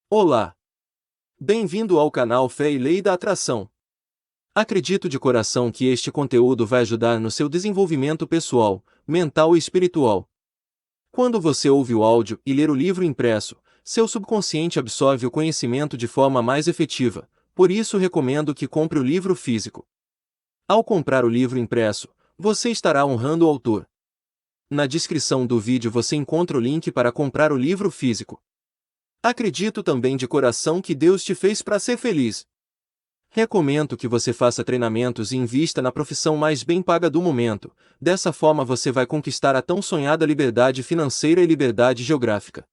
Olá! Bem-vindo ao canal Fé e Lei da Atração. Acredito de coração que este conteúdo vai ajudar no seu desenvolvimento pessoal, mental e espiritual. Quando você ouve o áudio e ler o livro impresso, seu subconsciente absorve o conhecimento de forma mais efetiva, por isso recomendo que compre o livro físico. Ao comprar o livro impresso, você estará honrando o autor. Na descrição do vídeo você encontra o link para comprar o livro físico. Acredito também de coração que Deus te fez para ser feliz. Recomendo que você faça treinamentos e invista na profissão mais bem paga do momento, dessa forma você vai conquistar a tão sonhada liberdade financeira e liberdade geográfica.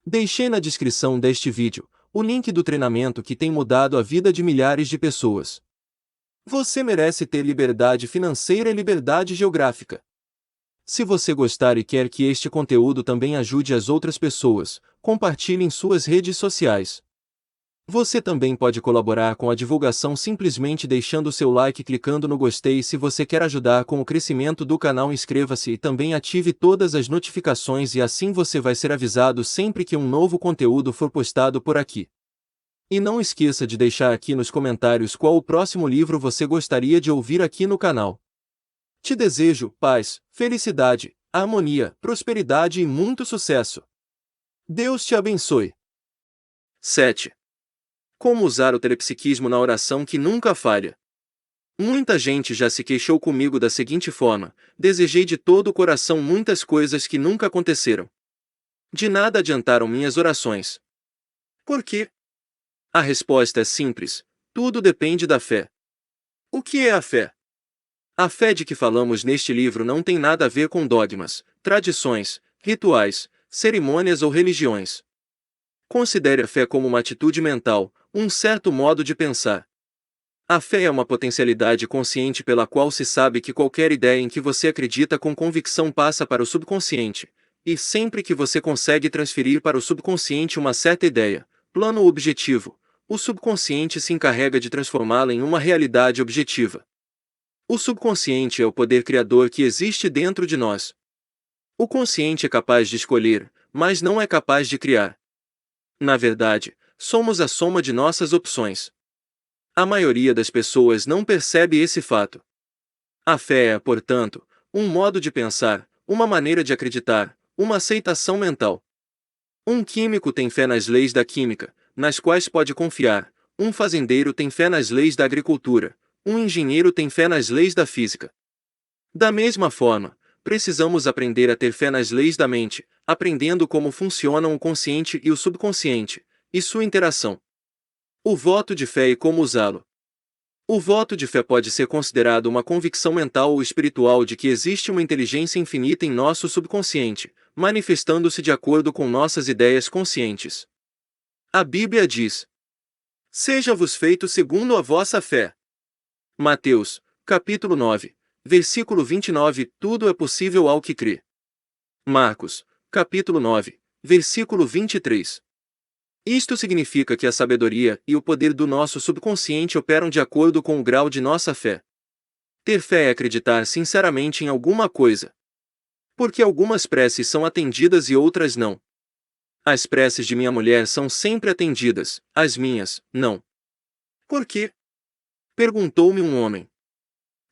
Deixei na descrição deste vídeo o link do treinamento que tem mudado a vida de milhares de pessoas. Você merece ter liberdade financeira e liberdade geográfica. Se você gostar e quer que este conteúdo também ajude as outras pessoas, compartilhe em suas redes sociais. Você também pode colaborar com a divulgação simplesmente deixando seu like e clicando no gostei. Se você quer ajudar com o crescimento do canal, inscreva-se e também ative todas as notificações e assim você vai ser avisado sempre que um novo conteúdo for postado por aqui. E não esqueça de deixar aqui nos comentários qual o próximo livro você gostaria de ouvir aqui no canal. Te desejo paz, felicidade, harmonia, prosperidade e muito sucesso. Deus te abençoe. 7. Como usar o telepsiquismo na oração que nunca falha? Muita gente já se queixou comigo da seguinte forma: desejei de todo o coração muitas coisas que nunca aconteceram. De nada adiantaram minhas orações. Por quê? A resposta é simples: tudo depende da fé. O que é a fé? A fé de que falamos neste livro não tem nada a ver com dogmas, tradições, rituais, cerimônias ou religiões. Considere a fé como uma atitude mental, um certo modo de pensar. A fé é uma potencialidade consciente pela qual se sabe que qualquer ideia em que você acredita com convicção passa para o subconsciente, e sempre que você consegue transferir para o subconsciente uma certa ideia, plano ou objetivo, o subconsciente se encarrega de transformá-la em uma realidade objetiva. O subconsciente é o poder criador que existe dentro de nós. O consciente é capaz de escolher, mas não é capaz de criar. Na verdade, somos a soma de nossas opções. A maioria das pessoas não percebe esse fato. A fé é, portanto, um modo de pensar, uma maneira de acreditar, uma aceitação mental. Um químico tem fé nas leis da química, nas quais pode confiar. Um fazendeiro tem fé nas leis da agricultura. Um engenheiro tem fé nas leis da física. Da mesma forma, precisamos aprender a ter fé nas leis da mente, aprendendo como funcionam o consciente e o subconsciente, e sua interação. O voto de fé e como usá-lo. O voto de fé pode ser considerado uma convicção mental ou espiritual de que existe uma inteligência infinita em nosso subconsciente, manifestando-se de acordo com nossas ideias conscientes. A Bíblia diz: seja-vos feito segundo a vossa fé. Mateus, capítulo 9, versículo 29. Tudo é possível ao que crê. Marcos, capítulo 9, versículo 23. Isto significa que a sabedoria e o poder do nosso subconsciente operam de acordo com o grau de nossa fé. Ter fé é acreditar sinceramente em alguma coisa. Porque algumas preces são atendidas e outras não. As preces de minha mulher são sempre atendidas, as minhas, não. Por quê? Perguntou-me um homem.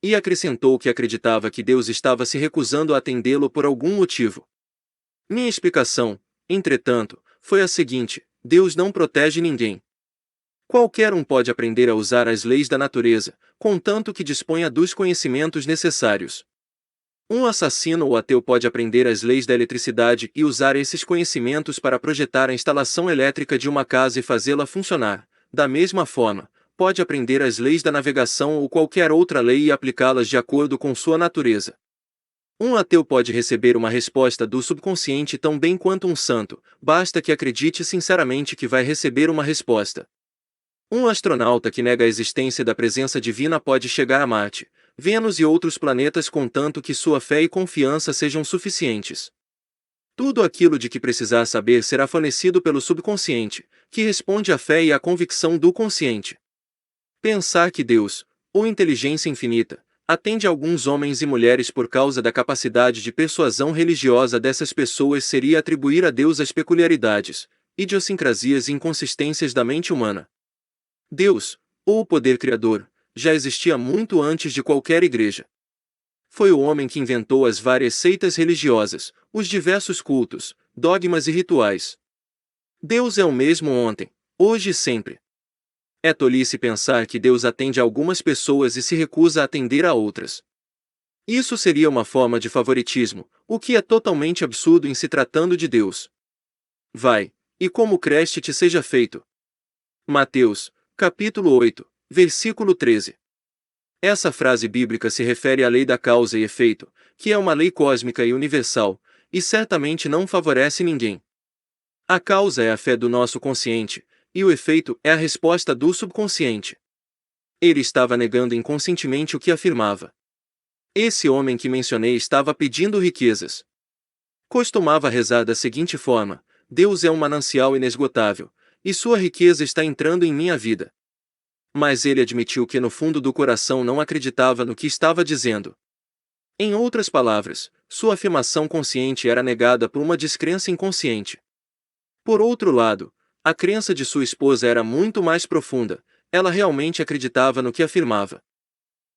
E acrescentou que acreditava que Deus estava se recusando a atendê-lo por algum motivo. Minha explicação, entretanto, foi a seguinte: Deus não protege ninguém. Qualquer um pode aprender a usar as leis da natureza, contanto que disponha dos conhecimentos necessários. Um assassino ou ateu pode aprender as leis da eletricidade e usar esses conhecimentos para projetar a instalação elétrica de uma casa e fazê-la funcionar. Da mesma forma, pode aprender as leis da navegação ou qualquer outra lei e aplicá-las de acordo com sua natureza. Um ateu pode receber uma resposta do subconsciente tão bem quanto um santo, basta que acredite sinceramente que vai receber uma resposta. Um astronauta que nega a existência da presença divina pode chegar a Marte, Vênus e outros planetas contanto que sua fé e confiança sejam suficientes. Tudo aquilo de que precisar saber será fornecido pelo subconsciente, que responde à fé e à convicção do consciente. Pensar que Deus, ou inteligência infinita, atende alguns homens e mulheres por causa da capacidade de persuasão religiosa dessas pessoas seria atribuir a Deus as peculiaridades, idiosincrasias e inconsistências da mente humana. Deus, ou o poder criador, já existia muito antes de qualquer igreja. Foi o homem que inventou as várias seitas religiosas, os diversos cultos, dogmas e rituais. Deus é o mesmo ontem, hoje e sempre. É tolice pensar que Deus atende a algumas pessoas e se recusa a atender a outras. Isso seria uma forma de favoritismo, o que é totalmente absurdo em se tratando de Deus. Vai, e como creste te seja feito. Mateus, capítulo 8, versículo 13. Essa frase bíblica se refere à lei da causa e efeito, que é uma lei cósmica e universal, e certamente não favorece ninguém. A causa é a fé do nosso consciente, e o efeito é a resposta do subconsciente. Ele estava negando inconscientemente o que afirmava. Esse homem que mencionei estava pedindo riquezas. Costumava rezar da seguinte forma: Deus é um manancial inesgotável, e sua riqueza está entrando em minha vida. Mas ele admitiu que no fundo do coração não acreditava no que estava dizendo. Em outras palavras, sua afirmação consciente era negada por uma descrença inconsciente. Por outro lado, a crença de sua esposa era muito mais profunda, ela realmente acreditava no que afirmava.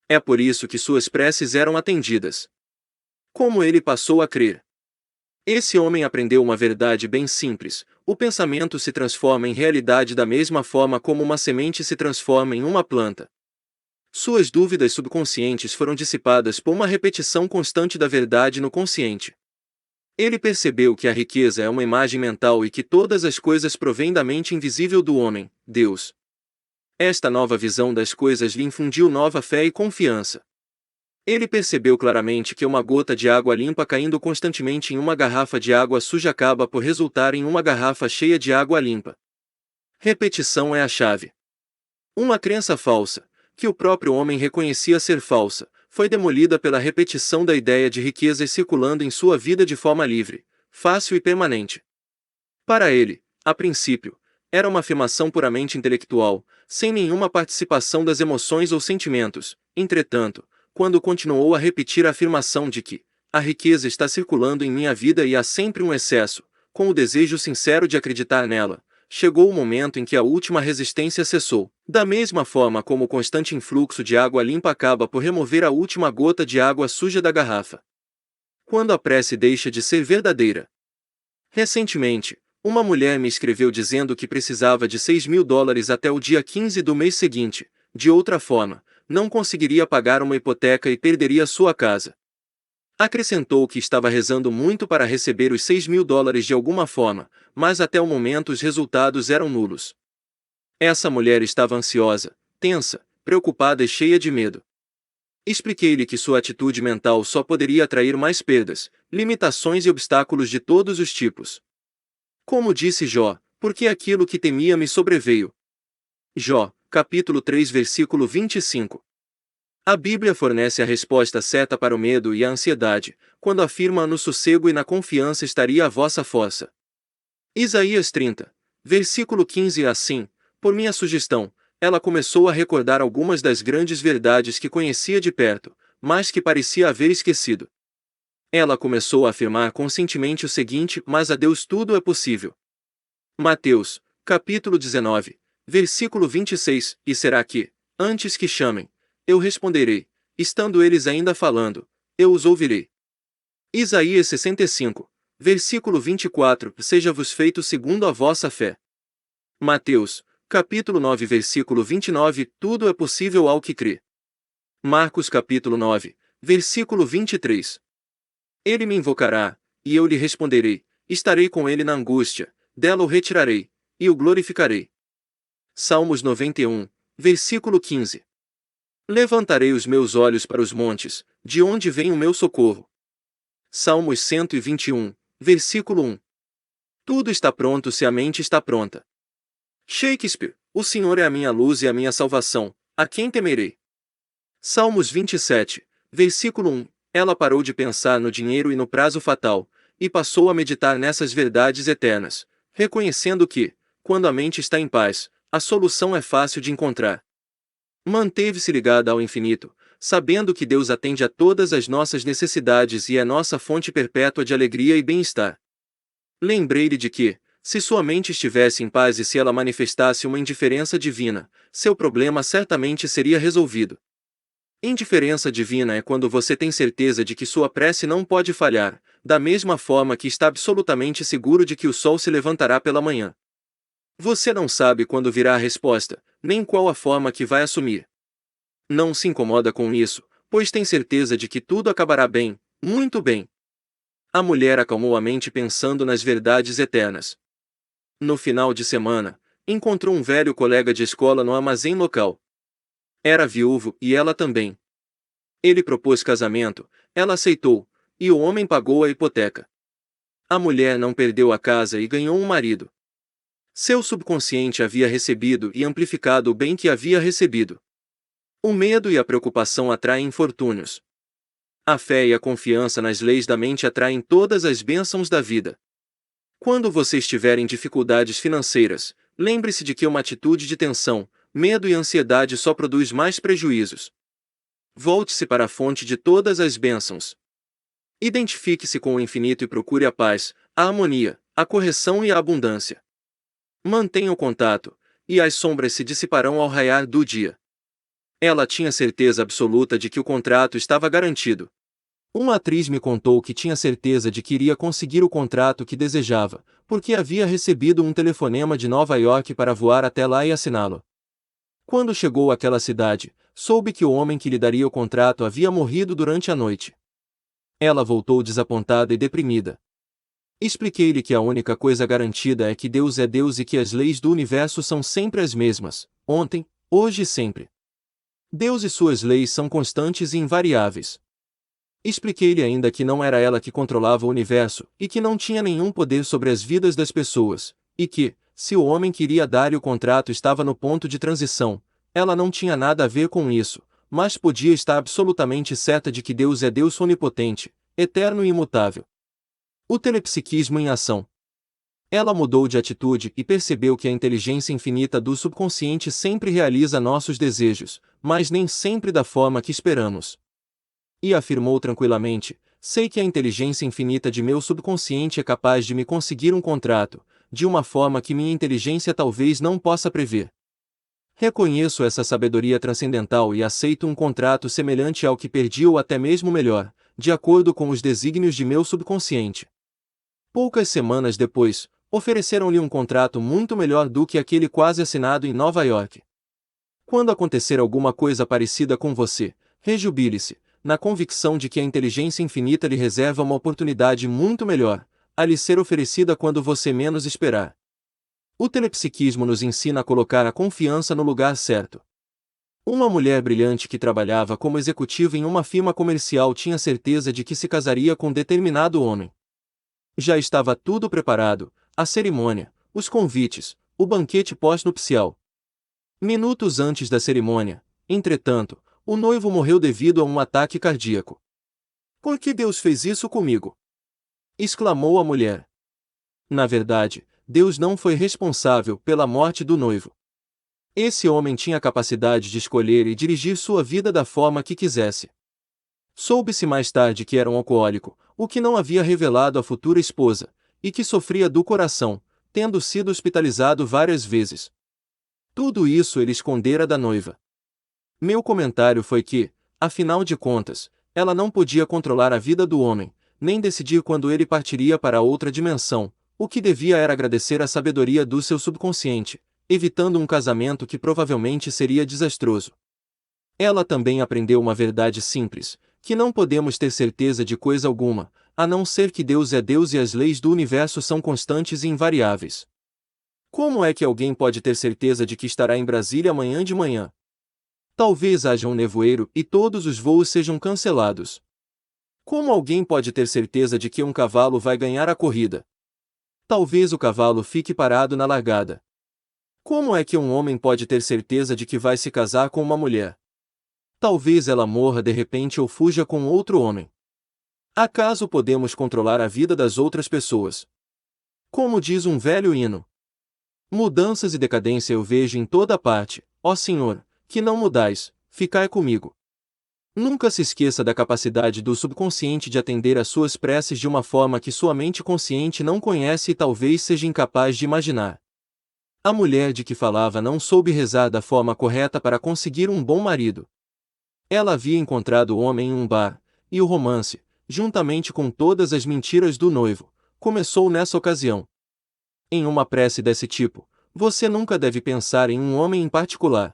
É por isso que suas preces eram atendidas. Como ele passou a crer? Esse homem aprendeu uma verdade bem simples: o pensamento se transforma em realidade da mesma forma como uma semente se transforma em uma planta. Suas dúvidas subconscientes foram dissipadas por uma repetição constante da verdade no consciente. Ele percebeu que a riqueza é uma imagem mental e que todas as coisas provêm da mente invisível do homem, Deus. Esta nova visão das coisas lhe infundiu nova fé e confiança. Ele percebeu claramente que uma gota de água limpa caindo constantemente em uma garrafa de água suja acaba por resultar em uma garrafa cheia de água limpa. Repetição é a chave. Uma crença falsa, que o próprio homem reconhecia ser falsa, foi demolida pela repetição da ideia de riquezas circulando em sua vida de forma livre, fácil e permanente. Para ele, a princípio, era uma afirmação puramente intelectual, sem nenhuma participação das emoções ou sentimentos. Entretanto, quando continuou a repetir a afirmação de que a riqueza está circulando em minha vida e há sempre um excesso, com o desejo sincero de acreditar nela, chegou o momento em que a última resistência cessou. Da mesma forma como o constante influxo de água limpa acaba por remover a última gota de água suja da garrafa. Quando a prece deixa de ser verdadeira. Recentemente, uma mulher me escreveu dizendo que precisava de $6.000 até o dia 15 do mês seguinte. De outra forma, não conseguiria pagar uma hipoteca e perderia sua casa. Acrescentou que estava rezando muito para receber os $6.000 de alguma forma, mas até o momento os resultados eram nulos. Essa mulher estava ansiosa, tensa, preocupada e cheia de medo. Expliquei-lhe que sua atitude mental só poderia atrair mais perdas, limitações e obstáculos de todos os tipos. Como disse Jó, porque aquilo que temia me sobreveio. Jó, capítulo 3, versículo 25. A Bíblia fornece a resposta certa para o medo e a ansiedade, quando afirma: no sossego e na confiança estaria a vossa força. Isaías 30, versículo 15. Assim, por minha sugestão, ela começou a recordar algumas das grandes verdades que conhecia de perto, mas que parecia haver esquecido. Ela começou a afirmar conscientemente o seguinte: mas a Deus tudo é possível. Mateus, capítulo 19, versículo 26. E será que, antes que chamem, eu responderei, estando eles ainda falando, eu os ouvirei. Isaías 65, versículo 24. Seja-vos feito segundo a vossa fé. Mateus, capítulo 9, versículo 29. Tudo é possível ao que crê. Marcos, capítulo 9, versículo 23. Ele me invocará, e eu lhe responderei, estarei com ele na angústia, dela o retirarei, e o glorificarei. Salmos 91, versículo 15. Levantarei os meus olhos para os montes, de onde vem o meu socorro. Salmos 121, versículo 1. Tudo está pronto se a mente está pronta. Shakespeare, o Senhor é a minha luz e a minha salvação, a quem temerei? Salmos 27, versículo 1. Ela parou de pensar no dinheiro e no prazo fatal, e passou a meditar nessas verdades eternas, reconhecendo que, quando a mente está em paz, a solução é fácil de encontrar. Manteve-se ligada ao infinito, sabendo que Deus atende a todas as nossas necessidades e é nossa fonte perpétua de alegria e bem-estar. Lembrei-lhe de que, Se sua mente estivesse em paz e se ela manifestasse uma indiferença divina, seu problema certamente seria resolvido. Indiferença divina é quando você tem certeza de que sua prece não pode falhar, da mesma forma que está absolutamente seguro de que o sol se levantará pela manhã. Você não sabe quando virá a resposta, nem qual a forma que vai assumir. Não se incomoda com isso, pois tem certeza de que tudo acabará bem, muito bem. A mulher acalmou a mente pensando nas verdades eternas. No final de semana, encontrou um velho colega de escola no armazém local. Era viúvo e ela também. Ele propôs casamento, ela aceitou, e o homem pagou a hipoteca. A mulher não perdeu a casa e ganhou um marido. Seu subconsciente havia recebido e amplificado o bem que havia recebido. O medo e a preocupação atraem infortúnios. A fé e a confiança nas leis da mente atraem todas as bênçãos da vida. Quando você estiver em dificuldades financeiras, lembre-se de que uma atitude de tensão, medo e ansiedade só produz mais prejuízos. Volte-se para a fonte de todas as bênçãos. Identifique-se com o infinito e procure a paz, a harmonia, a correção e a abundância. Mantenha o contato, e as sombras se dissiparão ao raiar do dia. Ela tinha certeza absoluta de que o contrato estava garantido. Uma atriz me contou que tinha certeza de que iria conseguir o contrato que desejava, porque havia recebido um telefonema de Nova York para voar até lá e assiná-lo. Quando chegou àquela cidade, soube que o homem que lhe daria o contrato havia morrido durante a noite. Ela voltou desapontada e deprimida. Expliquei-lhe que a única coisa garantida é que Deus é Deus e que as leis do universo são sempre as mesmas, ontem, hoje e sempre. Deus e suas leis são constantes e invariáveis. Expliquei-lhe ainda que não era ela que controlava o universo, e que não tinha nenhum poder sobre as vidas das pessoas, e que, se o homem que iria dar-lhe o contrato estava no ponto de transição, ela não tinha nada a ver com isso, mas podia estar absolutamente certa de que Deus é Deus onipotente, eterno e imutável. O telepsiquismo em ação. Ela mudou de atitude e percebeu que a inteligência infinita do subconsciente sempre realiza nossos desejos, mas nem sempre da forma que esperamos. E afirmou tranquilamente: sei que a inteligência infinita de meu subconsciente é capaz de me conseguir um contrato, de uma forma que minha inteligência talvez não possa prever. Reconheço essa sabedoria transcendental e aceito um contrato semelhante ao que perdi ou até mesmo melhor, de acordo com os desígnios de meu subconsciente. Poucas semanas depois, ofereceram-lhe um contrato muito melhor do que aquele quase assinado em Nova York. Quando acontecer alguma coisa parecida com você, rejubile-se, na convicção de que a inteligência infinita lhe reserva uma oportunidade muito melhor, a lhe ser oferecida quando você menos esperar. O telepsiquismo nos ensina a colocar a confiança no lugar certo. Uma mulher brilhante que trabalhava como executiva em uma firma comercial tinha certeza de que se casaria com determinado homem. Já estava tudo preparado, a cerimônia, os convites, o banquete pós-nupcial. Minutos antes da cerimônia, entretanto, o noivo morreu devido a um ataque cardíaco. "Por que Deus fez isso comigo?" exclamou a mulher. Na verdade, Deus não foi responsável pela morte do noivo. Esse homem tinha a capacidade de escolher e dirigir sua vida da forma que quisesse. Soube-se mais tarde que era um alcoólico, o que não havia revelado à futura esposa, e que sofria do coração, tendo sido hospitalizado várias vezes. Tudo isso ele escondera da noiva. Meu comentário foi que, afinal de contas, ela não podia controlar a vida do homem, nem decidir quando ele partiria para outra dimensão. O que devia era agradecer a sabedoria do seu subconsciente, evitando um casamento que provavelmente seria desastroso. Ela também aprendeu uma verdade simples, que não podemos ter certeza de coisa alguma, a não ser que Deus é Deus e as leis do universo são constantes e invariáveis. Como é que alguém pode ter certeza de que estará em Brasília amanhã de manhã? Talvez haja um nevoeiro e todos os voos sejam cancelados. Como alguém pode ter certeza de que um cavalo vai ganhar a corrida? Talvez o cavalo fique parado na largada. Como é que um homem pode ter certeza de que vai se casar com uma mulher? Talvez ela morra de repente ou fuja com outro homem. Acaso podemos controlar a vida das outras pessoas? Como diz um velho hino: mudanças e decadência eu vejo em toda parte, ó Senhor, que não mudais, ficai comigo. Nunca se esqueça da capacidade do subconsciente de atender às suas preces de uma forma que sua mente consciente não conhece e talvez seja incapaz de imaginar. A mulher de que falava não soube rezar da forma correta para conseguir um bom marido. Ela havia encontrado o homem em um bar, e o romance, juntamente com todas as mentiras do noivo, começou nessa ocasião. Em uma prece desse tipo, você nunca deve pensar em um homem em particular.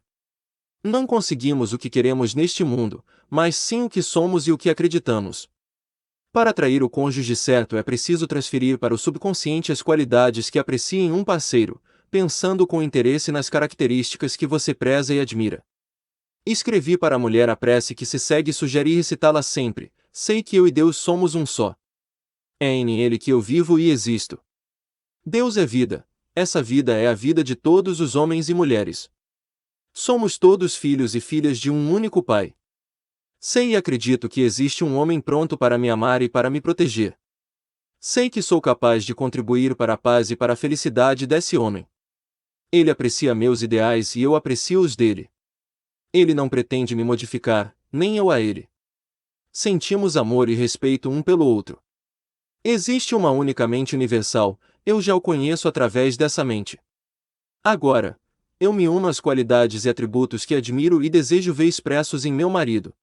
Não conseguimos o que queremos neste mundo, mas sim o que somos e o que acreditamos. Para atrair o cônjuge certo é preciso transferir para o subconsciente as qualidades que aprecia em um parceiro, pensando com interesse nas características que você preza e admira. Escrevi para a mulher a prece que se segue e sugeri recitá-la sempre: sei que eu e Deus somos um só. É nele que eu vivo e existo. Deus é vida, essa vida é a vida de todos os homens e mulheres. Somos todos filhos e filhas de um único Pai. Sei e acredito que existe um homem pronto para me amar e para me proteger. Sei que sou capaz de contribuir para a paz e para a felicidade desse homem. Ele aprecia meus ideais e eu aprecio os dele. Ele não pretende me modificar, nem eu a ele. Sentimos amor e respeito um pelo outro. Existe uma única mente universal, eu já o conheço através dessa mente. Agora, eu me uno às qualidades e atributos que admiro e desejo ver expressos em meu marido.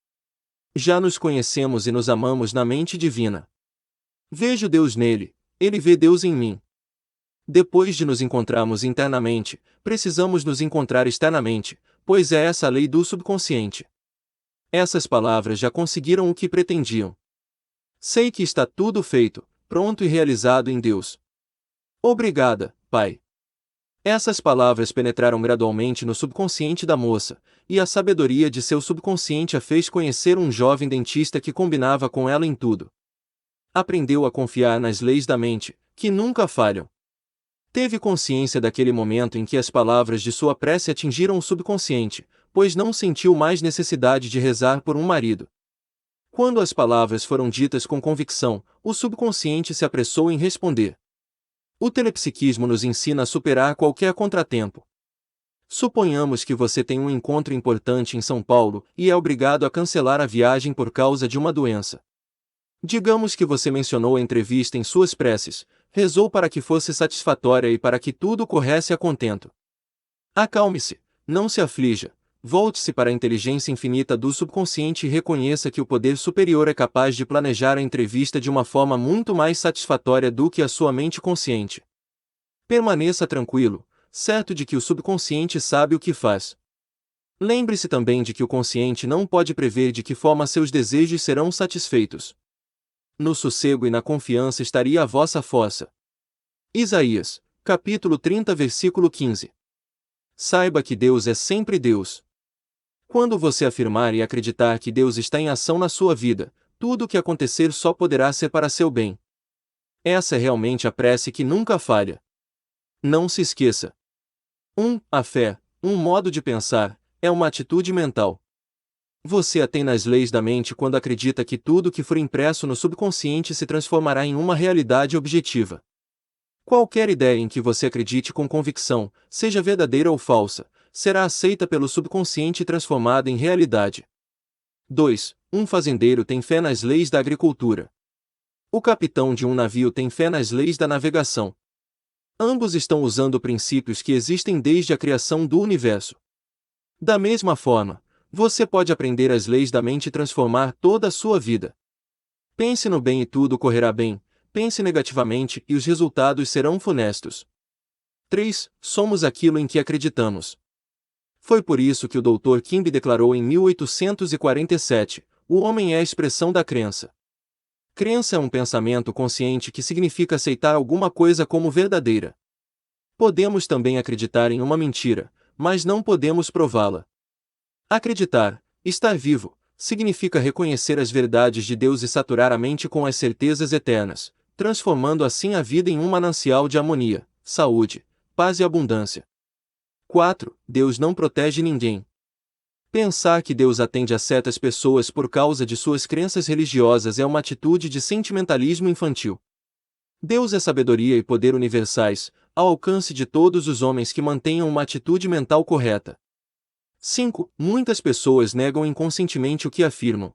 Já nos conhecemos e nos amamos na mente divina. Vejo Deus nele, ele vê Deus em mim. Depois de nos encontrarmos internamente, precisamos nos encontrar externamente, pois é essa a lei do subconsciente. Essas palavras já conseguiram o que pretendiam. Sei que está tudo feito, pronto e realizado em Deus. Obrigada, Pai. Essas palavras penetraram gradualmente no subconsciente da moça, e a sabedoria de seu subconsciente a fez conhecer um jovem dentista que combinava com ela em tudo. Aprendeu a confiar nas leis da mente, que nunca falham. Teve consciência daquele momento em que as palavras de sua prece atingiram o subconsciente, pois não sentiu mais necessidade de rezar por um marido. Quando as palavras foram ditas com convicção, o subconsciente se apressou em responder. O telepsiquismo nos ensina a superar qualquer contratempo. Suponhamos que você tem um encontro importante em São Paulo e é obrigado a cancelar a viagem por causa de uma doença. Digamos que você mencionou a entrevista em suas preces, rezou para que fosse satisfatória e para que tudo corresse a contento. Acalme-se, não se aflija, volte-se para a inteligência infinita do subconsciente e reconheça que o poder superior é capaz de planejar a entrevista de uma forma muito mais satisfatória do que a sua mente consciente. Permaneça tranquilo, certo de que o subconsciente sabe o que faz. Lembre-se também de que o consciente não pode prever de que forma seus desejos serão satisfeitos. No sossego e na confiança estaria a vossa força. Isaías, capítulo 30, versículo 15. Saiba que Deus é sempre Deus. Quando você afirmar e acreditar que Deus está em ação na sua vida, tudo o que acontecer só poderá ser para seu bem. Essa é realmente a prece que nunca falha. Não se esqueça. A fé, um modo de pensar, é uma atitude mental. Você a tem nas leis da mente quando acredita que tudo que for impresso no subconsciente se transformará em uma realidade objetiva. Qualquer ideia em que você acredite com convicção, seja verdadeira ou falsa, será aceita pelo subconsciente e transformada em realidade. 2. Um fazendeiro tem fé nas leis da agricultura. O capitão de um navio tem fé nas leis da navegação. Ambos estão usando princípios que existem desde a criação do universo. Da mesma forma, você pode aprender as leis da mente e transformar toda a sua vida. Pense no bem e tudo correrá bem, pense negativamente e os resultados serão funestos. 3. Somos aquilo em que acreditamos. Foi por isso que o Dr. Kimbe declarou em 1847, o homem é a expressão da crença. Crença é um pensamento consciente que significa aceitar alguma coisa como verdadeira. Podemos também acreditar em uma mentira, mas não podemos prová-la. Acreditar, estar vivo, significa reconhecer as verdades de Deus e saturar a mente com as certezas eternas, transformando assim a vida em um manancial de harmonia, saúde, paz e abundância. 4. Deus não protege ninguém. Pensar que Deus atende a certas pessoas por causa de suas crenças religiosas é uma atitude de sentimentalismo infantil. Deus é sabedoria e poder universais, ao alcance de todos os homens que mantenham uma atitude mental correta. 5. Muitas pessoas negam inconscientemente o que afirmam.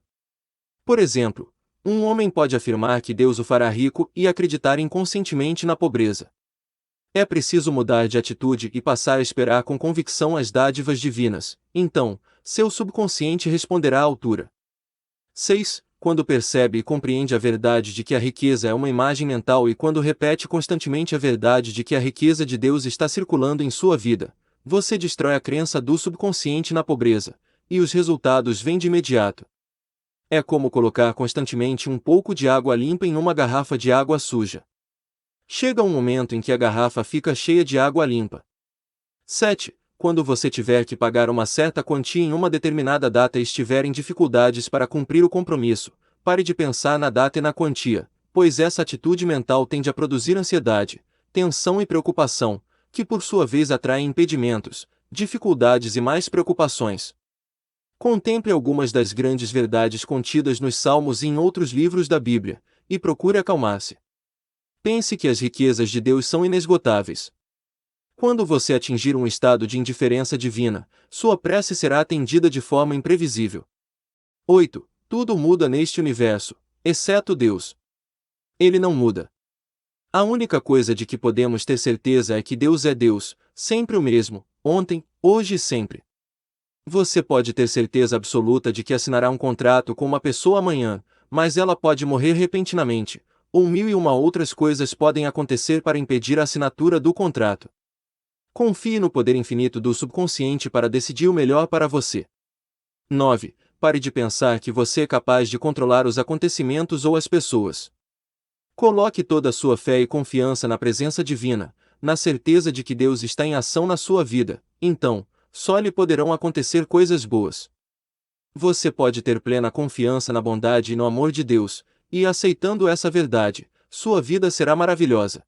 Por exemplo, um homem pode afirmar que Deus o fará rico e acreditar inconscientemente na pobreza. É preciso mudar de atitude e passar a esperar com convicção as dádivas divinas, então, seu subconsciente responderá à altura. 6. Quando percebe e compreende a verdade de que a riqueza é uma imagem mental e quando repete constantemente a verdade de que a riqueza de Deus está circulando em sua vida, você destrói a crença do subconsciente na pobreza, e os resultados vêm de imediato. É como colocar constantemente um pouco de água limpa em uma garrafa de água suja. Chega um momento em que a garrafa fica cheia de água limpa. 7. Quando você tiver que pagar uma certa quantia em uma determinada data e estiver em dificuldades para cumprir o compromisso, pare de pensar na data e na quantia, pois essa atitude mental tende a produzir ansiedade, tensão e preocupação, que por sua vez atraem impedimentos, dificuldades e mais preocupações. Contemple algumas das grandes verdades contidas nos Salmos e em outros livros da Bíblia, e procure acalmar-se. Pense que as riquezas de Deus são inesgotáveis. Quando você atingir um estado de indiferença divina, sua prece será atendida de forma imprevisível. 8. Tudo muda neste universo, exceto Deus. Ele não muda. A única coisa de que podemos ter certeza é que Deus é Deus, sempre o mesmo, ontem, hoje e sempre. Você pode ter certeza absoluta de que assinará um contrato com uma pessoa amanhã, mas ela pode morrer repentinamente, ou mil e uma outras coisas podem acontecer para impedir a assinatura do contrato. Confie no poder infinito do subconsciente para decidir o melhor para você. 9. Pare de pensar que você é capaz de controlar os acontecimentos ou as pessoas. Coloque toda a sua fé e confiança na presença divina, na certeza de que Deus está em ação na sua vida, então, só lhe poderão acontecer coisas boas. Você pode ter plena confiança na bondade e no amor de Deus, e aceitando essa verdade, sua vida será maravilhosa.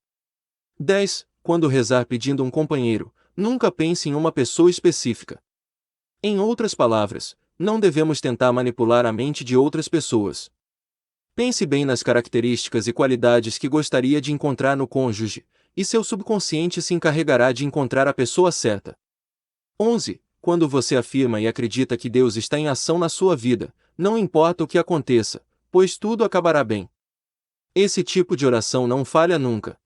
10. Quando rezar pedindo um companheiro, nunca pense em uma pessoa específica. Em outras palavras, não devemos tentar manipular a mente de outras pessoas. Pense bem nas características e qualidades que gostaria de encontrar no cônjuge, e seu subconsciente se encarregará de encontrar a pessoa certa. 11. Quando você afirma e acredita que Deus está em ação na sua vida, não importa o que aconteça, pois tudo acabará bem. Esse tipo de oração não falha nunca.